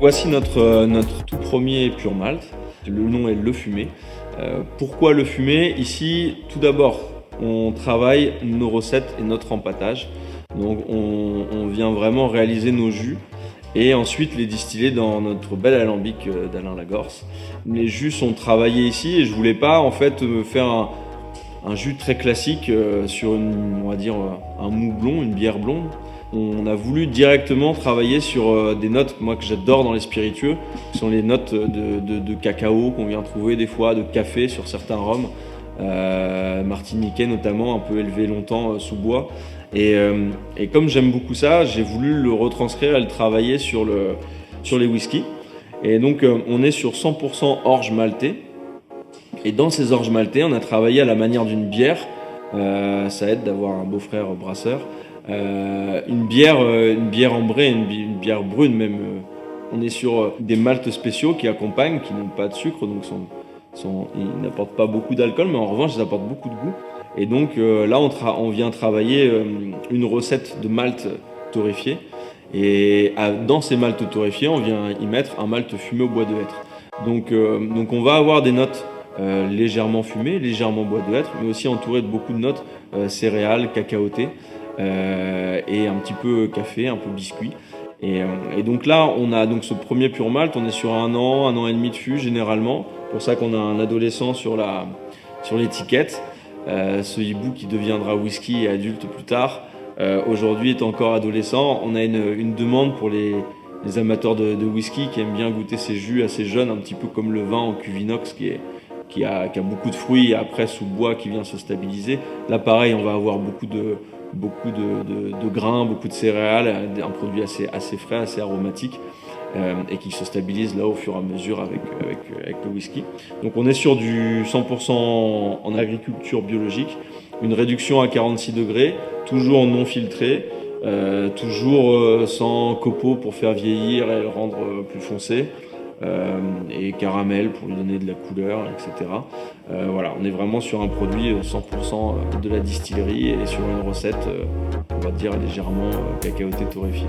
Voici notre tout premier Pure Malt. Le nom est Le Fumé. Pourquoi Le Fumé? Ici, tout d'abord, on travaille nos recettes et notre empâtage. Donc on vient vraiment réaliser nos jus et ensuite les distiller dans notre bel alambic d'Alain Lagorce. Les jus sont travaillés ici et je voulais pas en fait me faire un jus très classique sur on va dire un mou blond, une bière blonde. On a voulu directement travailler sur des notes moi que j'adore dans les spiritueux, qui sont les notes de cacao qu'on vient trouver des fois, de café sur certains rhums, martiniquais notamment, un peu élevé longtemps sous bois. Et comme j'aime beaucoup ça, j'ai voulu le retranscrire et le travailler sur les whiskies. Et donc on est sur 100% orge maltais. Et dans ces orges maltais, on a travaillé à la manière d'une bière. Ça aide d'avoir un beau-frère brasseur. Une bière ambrée, une bière brune même. On est sur des maltes spéciaux qui accompagnent, qui n'ont pas de sucre, donc ils n'apportent pas beaucoup d'alcool, mais en revanche, ils apportent beaucoup de goût. Et donc là, on vient travailler une recette de malt torréfié. Et dans ces maltes torréfiés, on vient y mettre un malt fumé au bois de hêtre. Donc on va avoir des notes légèrement fumées, légèrement bois de hêtre, mais aussi entourées de beaucoup de notes céréales, cacaotées. Et un petit peu café, un peu biscuit. Et donc là, on a donc ce premier Pure Malt, on est sur un an et demi de fût généralement. Pour ça qu'on a un adolescent sur l'étiquette. Ce hibou qui deviendra whisky et adulte plus tard, aujourd'hui est encore adolescent. On a une demande pour les amateurs de whisky qui aiment bien goûter ces jus assez jeunes, un petit peu comme le vin en cuve inox qui a beaucoup de fruits et après sous bois qui vient se stabiliser. Là pareil, on va avoir beaucoup de grains, beaucoup de céréales, un produit assez frais, assez aromatique et qui se stabilise là au fur et à mesure avec le whisky. Donc on est sur du 100% en agriculture biologique, une réduction à 46 degrés, toujours non filtré, toujours sans copeaux pour faire vieillir et le rendre plus foncé. Et caramel pour lui donner de la couleur, etc. Voilà, on est vraiment sur un produit 100% de la distillerie et sur une recette, on va dire légèrement cacaotée torréfiée.